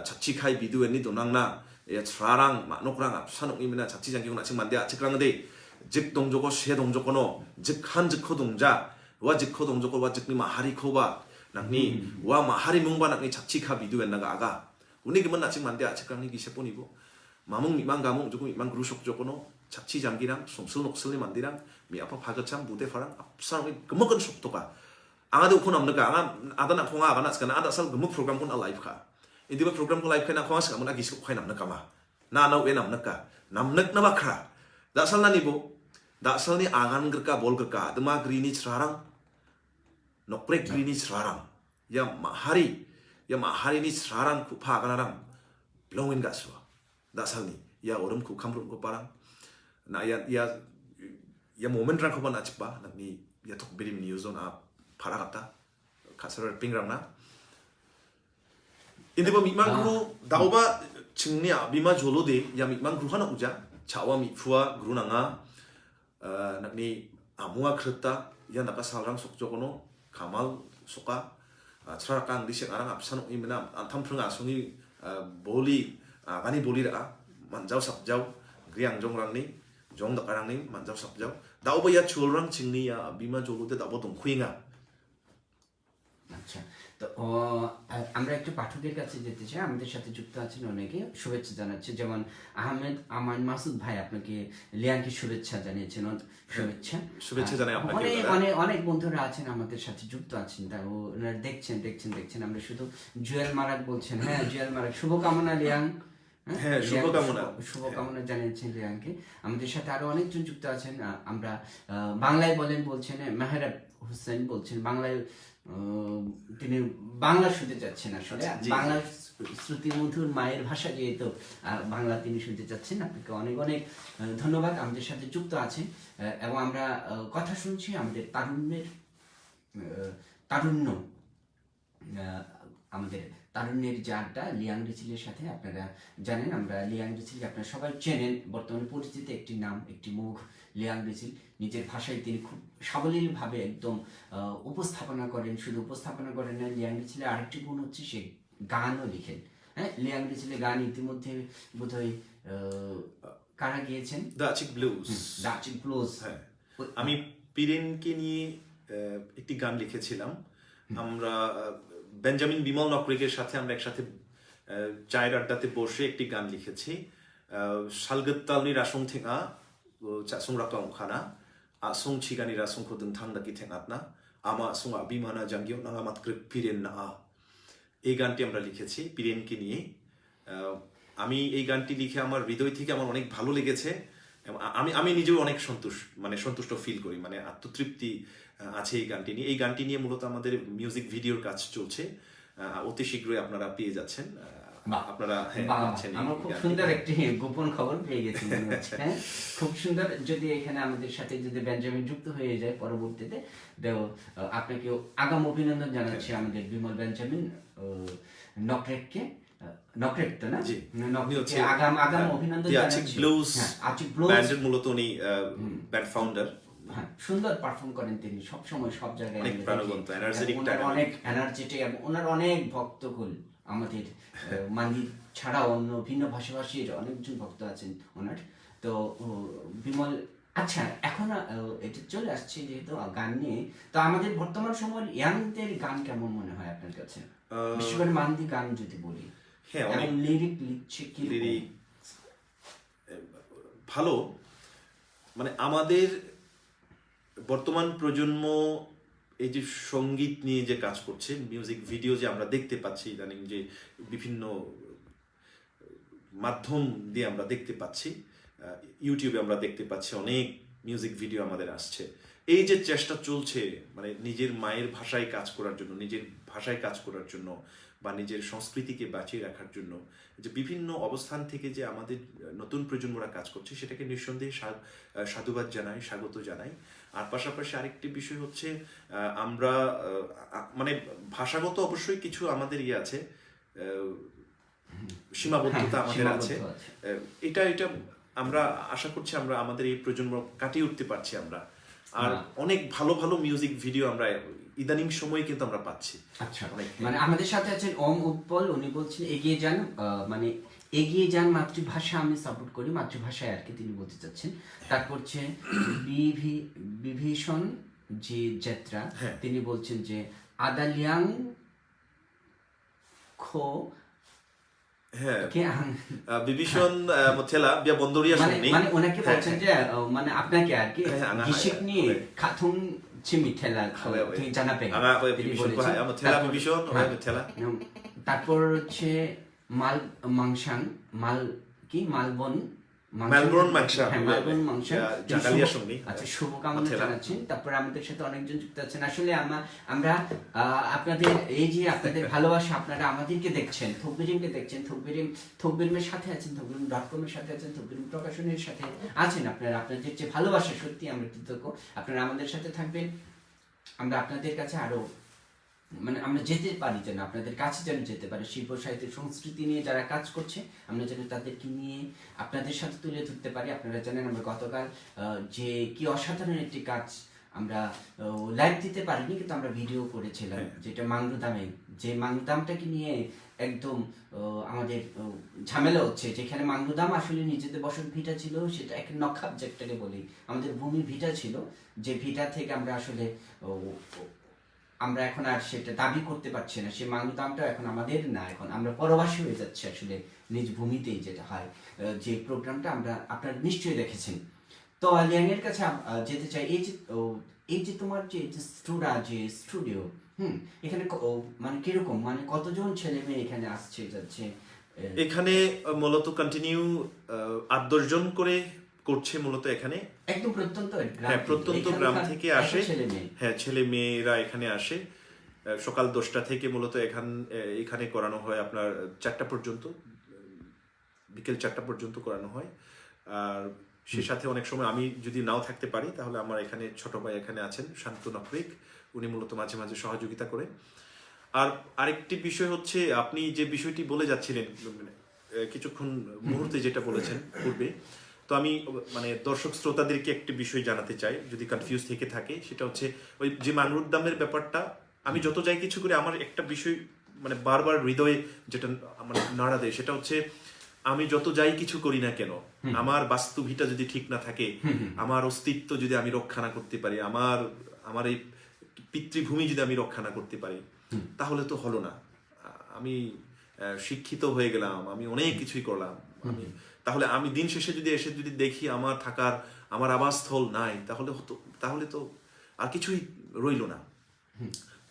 자치카이 비두엔니 도낭나 야 트라랑 마녹랑 앞산옥이미나 자치장기고 나칭 만디아 측랑데 즉 동조고 세 동조고노 즉한 즉호 동자 와 즉호 동조고 와 즉니 마하리코바 낙니 와 마하리 뭉바 낙니 자치카 비두엔나가 아가 우니 그만 나칭 만디아 측랑니 기세포니고 마몽 미망 가몽 조금 미망 그루속 조고노 자치 장기랑 솜슬 녹슬리 만디랑 미아파 파거참 무대 파랑 앞사람이 그먹은 속도가 앙아도 우콘 없는가 앙아 아다나 콩아 아가나 스카나 아다 살 그먹 프로그램 콘 알라이브 카 인디바 프로그램 콘 라이브 카나 콩아 스카문 아기스 코이 남는가 마 나나 왜 남는가 남는 나바 크라 다살 나니보 다살니 아간 그까 볼 그까 드마 그리니 스라랑 녹브레 그리니 스라랑 야 마하리니 스라랑 쿠파 아가나랑 블롱인 가스와 다살니 야 얼음 그 감론 거 바랑 나야 모멘트랑 거반 아치바 나니 야 톡비림 뉴존 아 파라갔다 가서를 빙랑나 인데바 미망루 다오바 증리야 미마 졸로데 야 미망루 하나 우자 차와 미푸아 그루나가 나니 아무가 그랬다 야 나가 살랑 속조고노 가말 속가 차라강 리식 아랑 앞산옥 이면아 안탐프랑 아송이 볼리 아가니 볼리라 만자우 삽자우 그양종랑니 종덕가랑니 만자우 삽자우 다오바야 졸랑 징리야 비마 졸로데 다보 동쿠잉아 আচ্ছা, তো আমরা একটু পাঠকের কাছে যেতে চাই, আমাদের সাথে যুক্ত আছেন অনেকে, শুভেচ্ছা জানাচ্ছে, যেমন আহমেদ আমান মাসুদ ভাই আপনাকে লিয়াংকে শুভেচ্ছা জানিয়েছেন, শুভেচ্ছা জানাই আপনাকে। অনেক অনেক অনেক বন্ধুরা আছেন আমাদের সাথে যুক্ত আছেন, তা ওনারা দেখছেন আমরা শুধু জুয়েল মারাক বলছেন, হ্যাঁ জুয়েল মারাক শুভকামনা লিয়াং, হ্যাঁ শুভকামনা শুভকামনা জানিয়েছেন লিয়াংকে। আমাদের সাথে আরো অনেকজন যুক্ত আছেন, আমরা বাংলায় বলছেন মেহরাব হোসেন বলছেন বাংলায়, তিনি বাংলা শুনতে চাচ্ছেন আসলে, বাংলা শ্রুতি মধুর মায়ের ভাষা যেহেতু বাংলা তিনি শুনতে চাচ্ছেন। আপনাকে অনেক অনেক ধন্যবাদ আমাদের সাথে যুক্ত আছেন, এবং আমরা কথা শুনছি আমাদের তারুণ্য, আমাদের তারুণ্যের যে আড্ডা লিয়াং রিচিলের সাথে। আপনারা জানেন আমরা লিয়াং রিচিলকে আপনারা সবাই চেনেন, বর্তমানে পরিচিত একটি নাম, একটি মুখ লিয়াং রিচিল। নিজের ভাষায় তিনি খুব সাবলীলভাবে একদম উপস্থাপনা করেন, শুধু উপস্থাপনা করেন না, লিয়াং রিচিলের আরেকটি গুণ হচ্ছে সে গানও লিখেন। হ্যাঁ, লিয়াং রিচিলের গান ইতিমধ্যে বোধহয় কারা গিয়েছেন, দাচিক ব্লুজ। হ্যাঁ, আমি পিরেনকে নিয়ে একটি গান লিখেছিলাম। আমরা বেঞ্জামিন বিমল নকরিকের সাথে আমরা একসাথে চায়ের আড্ডাতে বসে একটি গান লিখেছি। 살긋달니 라송 탱아 짜송라까 옹카나 아송 치가니 라송 코든 탕다기 탱았나 아마 송아 비마나 장기오 나가맛 그 পিরেননা। এই গানটি আমরা লিখেছি পিরেনকে নিয়ে। আমি এই গানটি লিখে আমার হৃদয় থেকে আমার অনেক ভালো লেগেছে। আমি নিজেও অনেক সন্তুষ্ট ফিল করি, মানে আত্মতৃপ্তি আছে এই গানটি নিয়ে। এই গানটি নিয়ে মূলত আমাদের মিউজিক ভিডিওর কাজ চলছে, অতি শীঘ্রই আপনারা পেয়ে যাচ্ছেন। আপনারা আমার খুব সুন্দর একটি গোপন খবর পেয়ে গেছি মনে হচ্ছে, হ্যাঁ খুব সুন্দর। যদি এখানে আমাদের সাথে যদি বেঞ্জামিন যুক্ত হয়ে যায় পরবর্তীতে, আপনাকে আগাম অভিনন্দন জানাচ্ছি আমাদের বিমল বেঞ্জামিন নকরেককে। নকরেক তো না, আগাম অভিনন্দন জানাচ্ছি। আচিক ব্লুজ মূলত উনি ব্যান্ড ফাউন্ডার। হ্যাঁ, সুন্দর পারফর্ম করেন তিনি সব সময়, সব জায়গায় অনেক এনার্জেটিক, এবং ওনার অনেক ভক্তকুল আমাদের মান্দি ছাড়াও অন্য ভিন্ন ভাষাভাষীর অনেকজন ভক্ত আছেন ওনার। তো বিমল, আচ্ছা এখন এটা চলে আসছে যেহেতু গান নিয়ে, তো আমাদের বর্তমান সময়ের ইয়াংদের গান কেমন মনে হয় আপনার কাছে, বিশেষ করে মান্দি গান যদি বলি? হ্যাঁ, অনেক লিরিক লিখছে, কি লিরিক ভালো, মানে আমাদের বর্তমান প্রজন্ম এই যে সঙ্গীত নিয়ে যে কাজ করছে, মিউজিক ভিডিও যে আমরা দেখতে পাচ্ছি ইদানিং, যে বিভিন্ন মাধ্যম দিয়ে আমরা দেখতে পাচ্ছি, ইউটিউবে আমরা দেখতে পাচ্ছি অনেক মিউজিক ভিডিও আমাদের আসছে। এই যে চেষ্টা চলছে, মানে নিজের মায়ের ভাষায় কাজ করার জন্য, নিজের ভাষায় কাজ করার জন্য, বা নিজের সংস্কৃতিকে বাঁচিয়ে রাখার জন্য, যে বিভিন্ন অবস্থান থেকে যে আমাদের নতুন প্রজন্মরা কাজ করছে, সেটাকে নিঃসন্দেহে সাধুবাদ জানাই, স্বাগত জানাই। আর পাশাপাশি আরেকটি বিষয় হচ্ছে, আমরা মানে ভাষাগত অবশ্যই কিছু আমাদের আছে, সীমাবদ্ধতা আমাদের আছে। এটা আমরা আশা করছি আমরা আমাদের এই প্রজন্ম কাটিয়ে উঠতে পারছি আমরা। আর অনেক ভালো ভালো মিউজিক ভিডিও আমরা ইদানিং সময়ে কিন্তু আমরা পাচ্ছি। আচ্ছা, মানে আমাদের সাথে আছেন ওম উৎপল, উনি বলছেন এগিয়ে যান, মানে এগিয়ে যান মাতৃভাষা, আমি সাপোর্ট করি মাতৃভাষায় আর কি তিনি বলতে চাচ্ছেন। তারপর হচ্ছে বিভীষণ যে যাত্রা, তিনি বলছেন যে আদালিয়াং খো, হ্যাঁ বিভীষণ মোথেলা বিয়া বন্দরিয়া শুনি, মানে ওনাকে বলছেন যে মানে আপনাকে আর কি গিশিক নিয়ে খাথুং চিমিঠেলা তুমি জানাবে, তিনি বলেছেন। তারপর হচ্ছে মেলবোর্ন মাংসান, আচ্ছা শুভকামনা জানাচ্ছেন। তারপরে আমাদের সাথে অনেকজন যুক্ত আছেন। আসলে আমরা আপনাদের এই যে আপনাদের ভালোবাসা, আপনারা আমাদেরকে দেখছেন, থকবিরিমকে দেখছেন, থকবিরিমের সাথে আছেন, থকবিরিম.com এর সাথে আছেন, থকবিরিম প্রকাশনের সাথে আছেন। আপনাদের যে ভালোবাসা, সত্যি আমরা কৃতজ্ঞ। আপনারা আমাদের সাথে থাকবেন, আমরা আপনাদের কাছে আরো মানে আমরা যেতে পারি, যেন আপনাদের কাছে যেন যেতে পারি। শিল্প সাহিত্য সংস্কৃতি নিয়ে যারা কাজ করছে, আমরা যেন তাদেরকে নিয়ে আপনাদের সাথে তুলে ধরতে পারি। আপনারা জানেন আমরা গতকাল যে কি অসাধারণ একটি কাজ, আমরা লাইভ দিতে পারিনি কিন্তু আমরা ভিডিও করেছিলাম, যেটা মাংরুদামে, যে মাংরুদামটাকে নিয়ে একদম আমাদের ঝামেলা হচ্ছে, যেখানে মাংরুদাম আসলে নিজেদের বসত ভিটা ছিল, সেটা এক নখাব যেটাকে বলি, আমাদের ভূমি ভিটা ছিল, যে ভিটা থেকে আমরা আসলে আমরা এখন আর সেটা দাবি করতে পারছি না, সেই মানদামটা এখন আমাদের না, এখন আমরা পরবাসী হয়ে যাচ্ছি আসলে নিজ ভূমিতেই যেটা হয়। যে প্রোগ্রামটা আমরা আপনারা নিশ্চয়ই দেখেছেন। তো লিয়াং এর কাছে যেতে চাই, এই যে তোমার যে স্টুডিও, এখানে মানে কিরকম, মানে কতজন ছেলে মেয়ে এখানে আসছে যাচ্ছে? এখানে মূলত কন্টিনিউ 8-10 জন করে করছে মূলত এখানে। একদম প্রত্যন্ত গ্রাম, হ্যাঁ, প্রত্যন্ত গ্রাম থেকে আসে। ছেলে মেয়ে, হ্যাঁ, ছেলে মেয়েরা এখানে আসে। সকাল 10টা থেকে মূলত এখানে করানো হয় আপনার 4টা পর্যন্ত, বিকেল 4টা পর্যন্ত করানো হয়। আর সে সাথে অনেক সময় আমি যদি নাও থাকতে পারি, তাহলে আমার এখানে ছোট ভাই এখানে আছেন শান্তনু নকরিক, উনি মূলত মাঝে মাঝে সহযোগিতা করেন। আর আরেকটি বিষয় হচ্ছে, আপনি যে বিষয়টি বলে যাচ্ছিলেন কিছুক্ষণ মুহূর্তে যেটা বলেছেন পূর্বে, তো আমি মানে দর্শক শ্রোতাদেরকে একটি বিষয় জানাতে চাই, যদি কনফিউজ থেকে থাকে, সেটা হচ্ছে ওই যে মানরুদ্দামের ব্যাপারটা। আমি যত যাই কিছু করে আমার একটা বিষয় মানে বারবার হৃদয়ে যেটা মানে নাড়া দেয়, সেটা হচ্ছে আমি যত যাই কিছু করি না কেন, আমার বাস্তুভিটা যদি ঠিক না থাকে, আমার অস্তিত্ব যদি আমি রক্ষা না করতে পারি, আমার এই পিতৃভূমি যদি আমি রক্ষা না করতে পারি, তাহলে তো হলো না। আমি শিক্ষিত হয়ে গেলাম, আমি অনেক কিছুই করলাম, তাহলে আমি দিন শেষে যদি দেখি আমার আবাসস্থল নাই, তাহলে তো আর কিছুই রইল না।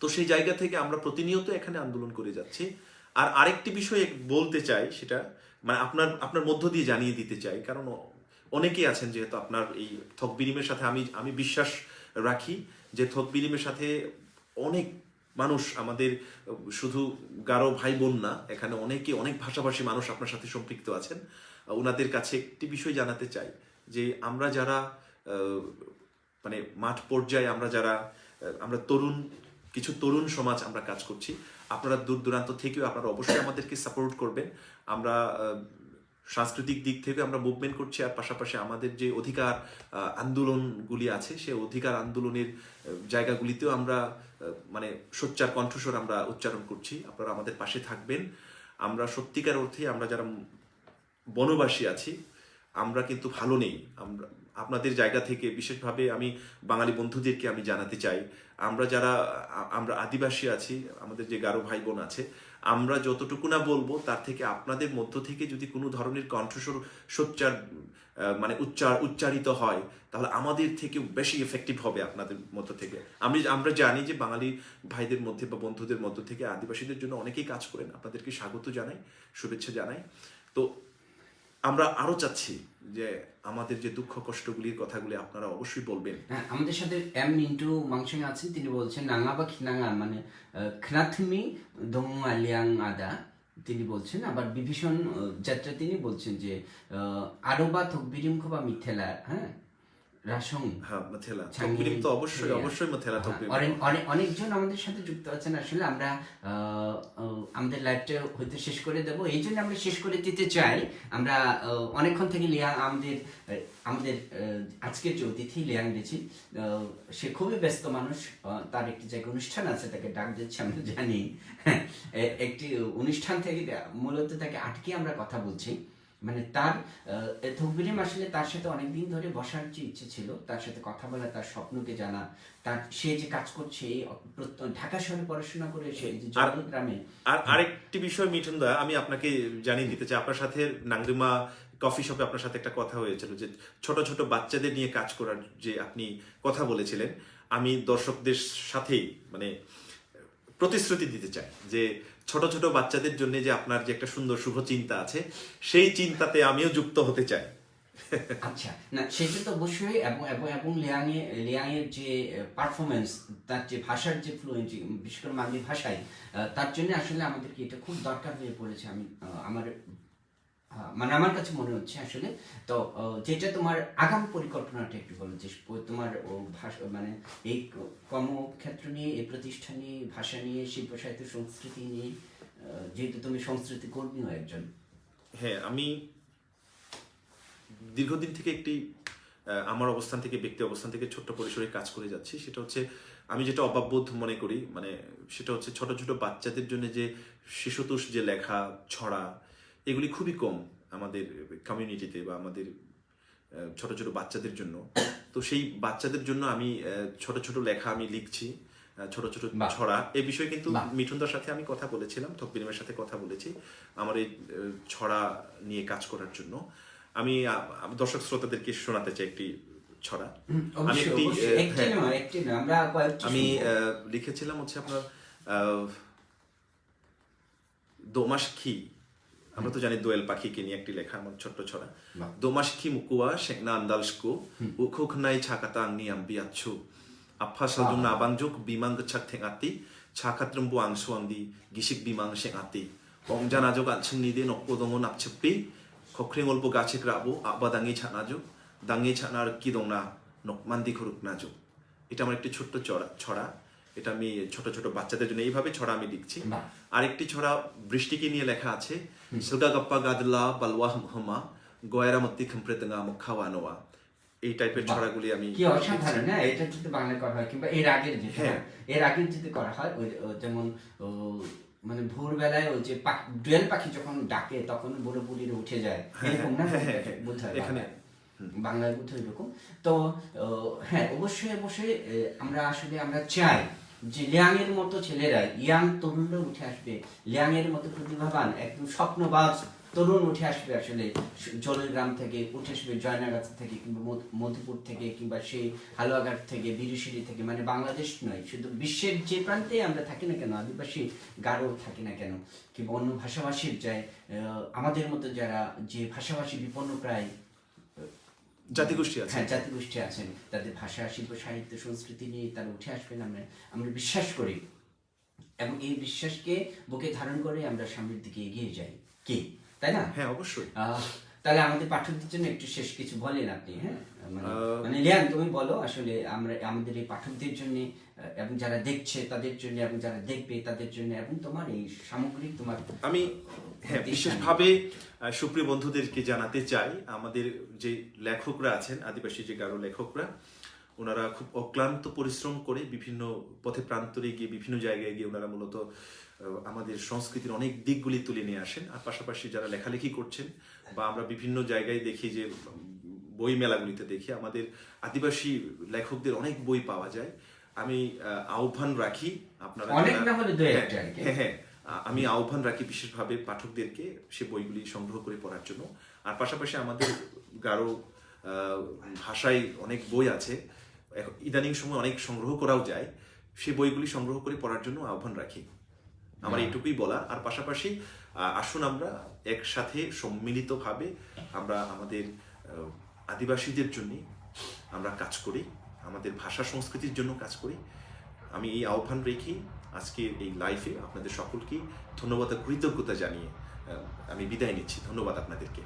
তো সেই জায়গা থেকে আমরা প্রতিনিয়ত এখানে আন্দোলন করে যাচ্ছি। আর আরেকটি বিষয় বলতে চাই, সেটা মানে আপনার মধ্য দিয়ে জানিয়ে দিতে চাই, কারণ অনেকেই আছেন, যেহেতু আপনার এই থক বিনিমের সাথে আমি বিশ্বাস রাখি যে থক বিনিমের সাথে অনেক মানুষ, আমাদের শুধু গারো ভাই বোন না, এখানে অনেক ভাষাভাষী মানুষ আপনার সাথে সম্পৃক্ত আছেন। ওনাদের কাছে একটি বিষয় জানাতে চাই, যে আমরা যারা মানে মাঠ পর্যায়ে আমরা কিছু তরুণ সমাজ আমরা কাজ করছি, আপনারা দূর দূরান্ত থেকেও আপনারা অবশ্যই আমাদেরকে সাপোর্ট করবেন। আমরা সাংস্কৃতিক দিক থেকে আমরা মুভমেন্ট করছি, আর পাশাপাশি আমাদের যে অধিকার আন্দোলনগুলি আছে, সেই অধিকার আন্দোলনের জায়গাগুলিতেও আমরা মানে সোচ্চার কণ্ঠস্বর আমরা উচ্চারণ করছি। আপনারা আমাদের পাশে থাকবেন। আমরা সত্যিকার অর্থে আমরা যারা বনবাসী আছি, আমরা কিন্তু ভালো নেই। আপনাদের জায়গা থেকে বিশেষভাবে আমি বাঙালি বন্ধুদেরকে আমি জানাতে চাই, আমরা আদিবাসী আছি, আমাদের যে গারো ভাই বোন আছে, আমরা যতটুকু না বলবো, তার থেকে আপনাদের মধ্য থেকে যদি কোনো ধরনের কণ্ঠস্বর সোচ্চার মানে উচ্চারিত হয়, তাহলে আমাদের থেকে বেশি এফেক্টিভ হবে আপনাদের মধ্য থেকে। আমরা জানি যে বাঙালি ভাইদের মধ্যে বা বন্ধুদের মধ্য থেকে আদিবাসীদের জন্য অনেকেই কাজ করেন। আপনাদেরকে স্বাগত জানাই, শুভেচ্ছা জানাই। তো আমরা আরো চাচ্ছি যে আমাদের যে দুঃখ কষ্টগুলির কথাগুলি আপনারা অবশ্যই বলবেন। হ্যাঁ, আমাদের সাথে এম মিন্টু মাংসং আছেন, তিনি বলছেন নাঙ্গা বা খিনাঙ্গা মানে খ্নাথমি দং আলিয়াং আদা, তিনি বলছেন। আবার বিভীষণ যাত্রা তিনি বলছেন যে আরবা থকবিরিম খোবা মিথেলা, হ্যাঁ রাসং, হ্যাঁ, মথেলা থকবিরিম তো অবশ্যই মথেলা থকবিরিম। অনেকজন আমাদের সাথে যুক্ত আছেন। আসলে আমরা আমাদের লাইভটা হয়তো শেষ করে দেবো, এই জন্য আমরা শেষ করে দিতে চাই। আমরা অনেকক্ষণ থেকে লিয়া আমাদের আজকের যে অতিথি লিয়াং দিচ্ছি, সে খুবই ব্যস্ত মানুষ, তার একটি জায়গায় অনুষ্ঠান আছে, তাকে ডাক দিচ্ছে আমরা জানি। একটি অনুষ্ঠান থেকে মূলত তাকে আটকে আমরা কথা বলছি। মানে তার থকবিরিম আসলে তার সাথে অনেকদিন ধরে বসার যে ইচ্ছে ছিল, তার সাথে কথা বলা, তার স্বপ্নকে জানা, সে যে কাজ করছে ঢাকা শহরে পড়াশোনা করে, সে যে গ্রামে। আর আরেকটি বিষয় মিঠুন দা, আমি আপনাকে জানিয়ে দিতে চাই, আপনার সাথে নাংরিমা কফি শপে আপনার সাথে একটা কথা হয়েছিল, যে ছোট ছোট বাচ্চাদের নিয়ে কাজ করার যে আপনি কথা বলেছিলেন। আমি দর্শকদের সাথেই মানে প্রতিশ্রুতি দিতে চাই যে ছোট ছোট বাচ্চাদের জন্য যে আপনার যে একটা সুন্দর শুভ চিন্তা আছে, সেই চিন্তাতে আমিও যুক্ত হতে চাই। আচ্ছা, না সেটা তো অবশ্যই। এবং লিয়াং এর যে পারফরমেন্স, তার যে ভাষার যে ফ্লুয়েন্সি, বিশেষ করে মালদ্বীপ ভাষায়, তার জন্য আসলে আমাদেরকে এটা খুব দরকার হয়ে পড়েছে। মানে আমার কাছে মনে হচ্ছে আসলে। তো যেটা তোমার আগাম পরিকল্পনাটা একটু বলো, যে তোমার ভাষা মানে এই কর্মক্ষেত্র নিয়ে, এই প্রতিষ্ঠান নিয়ে, ভাষা নিয়ে, শিল্প সাহিত্য সংস্কৃতি নিয়ে, যেহেতু তুমি সংস্কৃতি কর্মীও একজন। হ্যাঁ, আমি দীর্ঘদিন থেকে আমার অবস্থান থেকে, ব্যক্তি অবস্থান থেকে ছোট্ট পরিসরে কাজ করে যাচ্ছি। সেটা হচ্ছে আমি যেটা অভাববোধ মনে করি, মানে সেটা হচ্ছে ছোট ছোট বাচ্চাদের জন্য যে শিশুতোষ যে লেখা ছড়া, এগুলি খুবই কম আমাদের কমিউনিটিতে বা আমাদের ছোট ছোট বাচ্চাদের জন্য। তো সেই বাচ্চাদের জন্য আমি ছোট ছোট লেখা আমি লিখছি। ছোট ছোট বাহ। ছড়া, এই বিষয়ে কিন্তু বাহ। মিঠুনদার সাথে আমি কথা বলেছিলাম, থক বিনিময়ের সাথে কথা বলেছি আমার এই ছড়া নিয়ে কাজ করার জন্য। আমি দর্শক শ্রোতাদেরকে শোনাতে চাই একটি ছড়া। আমি অবশ্যই, একটি অবশ্যই। একটি হ্যাঁ, নয়, একটি নয়, আমরা কয়েকটি আমি শুনবো। লিখেছিলাম হচ্ছে আপনার দোমাসখি, আমরা তো জানি দোয়েল পাখিকে নিয়ে একটি লেখা, আমার ছোট্ট ছড়া। বাহ। দোমাসখি মুকুয়া শেকনা আন্দালসকো উখুখনাই ছাকাতা আংনি আম্বিয়াচ্ছু আফা সালজুম নাবাংjuk বিমাং গচ্ছাক থেঙাতি ছাখাত্রম্বু আংসু আংদি গিসিক বিমাং শেঙাতি বংজানাজক আনছিংনিদে নকপদঙ্গ নাপছেপ্পি খখ্রেঙল্প গাছিক রাবো আবা দাঙি ছানাজো দাঙি ছানার কি দংনা নকমান্দি খরুক নাজো। এটা আমার একটি ছোট্ট ছড়া। এটা আমি ছোট ছোট বাচ্চাদের জন্য এইভাবে ছড়া আমি লিখছি। বাহ। আরেকটি ছড়া বৃষ্টিকে নিয়ে লেখা আছে, সুলগা গপ্পা গাদলা বালওয়া হমা গয়রা মত্তি খম্প্রেতঙ্গা মুখাওয়া নোয়া। এই টাইপের ছড়াগুলি আমি কি অসাধারণ, হ্যাঁ। এটা যদি বাংলায় করা হয়, কিংবা এর আগের যেটা, হ্যাঁ। এর আগের যদি করা হয়, ও যেমন মানে ভোরবেলায় ওই যে দোয়েল পাখি যখন ডাকে তখন বুড়ো বুড়ির উঠে যায়, এরকম না? বোধ হয় এখানে বাংলায় বোধ হয় এরকম। তো হ্যাঁ, অবশ্যই অবশ্যই আমরা আসলে আমরা চাই যে লিয়াং এর মতো ছেলেরা, ইয়াং তরুণরা উঠে আসবে, লিয়াং এর মতো প্রতিভাবান একদম স্বপ্নবাজ তরুণ উঠে আসবে আসলে জলের গ্রাম থেকে, উঠে আসবে জয়নাগাছা থেকে, কিংবা মধুপুর থেকে, কিংবা সেই হালুয়াঘাট থেকে, বিরিশিরি থেকে, মানে বাংলাদেশ নয়, শুধু বিশ্বের যে প্রান্তে আমরা থাকি না কেন, আদিবাসী গারো থাকি না কেন, কিংবা অন্য ভাষাভাষীর যায় আমাদের মতো যারা যে ভাষাভাষী বিপন্ন প্রায় জাতিগোষ্ঠী আছে, হ্যাঁ, জাতিগোষ্ঠী আছেন, তাদের ভাষা, শিল্প, সাহিত্য, সংস্কৃতি নিয়ে তারা উঠে আসবেন, আমরা বিশ্বাস করি। এবং এই বিশ্বাসকে বুকে ধারণ করে আমরা সামনের দিকে এগিয়ে যাই, কি তাই না? হ্যাঁ অবশ্যই। তাহলে আমাদের পাঠকদের জন্য একটু শেষ কিছু বলেন আপনি। হ্যাঁ, মানে লিয়ান, তুমি বলো আসলে আমরা আমাদের এই পাঠকদের জন্য, এবং যারা দেখছে তাদের জন্য, এবং যারা দেখবে তাদের জন্য, এবং তোমার এই সামগ্রিক তোমার আমি হ্যাঁ বিশেষভাবে সুপ্রিয় বন্ধুদেরকে জানাতে চাই, আমাদের যে লেখকরা আছেন, আদিবাসী যে গারো লেখকরা, ওনারা খুব অক্লান্ত পরিশ্রম করে বিভিন্ন পথে প্রান্তরে গিয়ে, বিভিন্ন জায়গায় গিয়ে ওনারা মূলত আমাদের সংস্কৃতির অনেক দিকগুলি তুলে নিয়ে আসেন। আর পাশাপাশি যারা লেখালেখি করছেন, বা আমরা বিভিন্ন জায়গায় দেখি যে বই মেলাগুলিতে দেখি আমাদের আদিবাসী লেখকদের অনেক বই পাওয়া যায়। আমি আহ্বান রাখি আপনারা, অনেক না হলে দুই একটা আর কি। হ্যাঁ, আমি আহ্বান রাখি বিশেষভাবে পাঠকদেরকে সে বইগুলি সংগ্রহ করে পড়ার জন্য। আর পাশাপাশি আমাদের গারো ভাষায় অনেক বই আছে, ইদানিং সময় অনেক সংগ্রহ করাও যায়, সে বইগুলি সংগ্রহ করে পড়ার জন্য আহ্বান রাখি। আমার এইটুকুই বলা। আর পাশাপাশি আসুন আমরা একসাথে সম্মিলিতভাবে আমরা আমাদের আদিবাসীদের জন্য আমরা কাজ করি, আমাদের ভাষা সংস্কৃতির জন্য কাজ করি। আমি এই আহ্বান রেখে আজকের এই লাইফে আপনাদের সকলকে ধন্যবাদ, কৃতজ্ঞতা জানিয়ে আমি বিদায় নিচ্ছি। ধন্যবাদ আপনাদেরকে।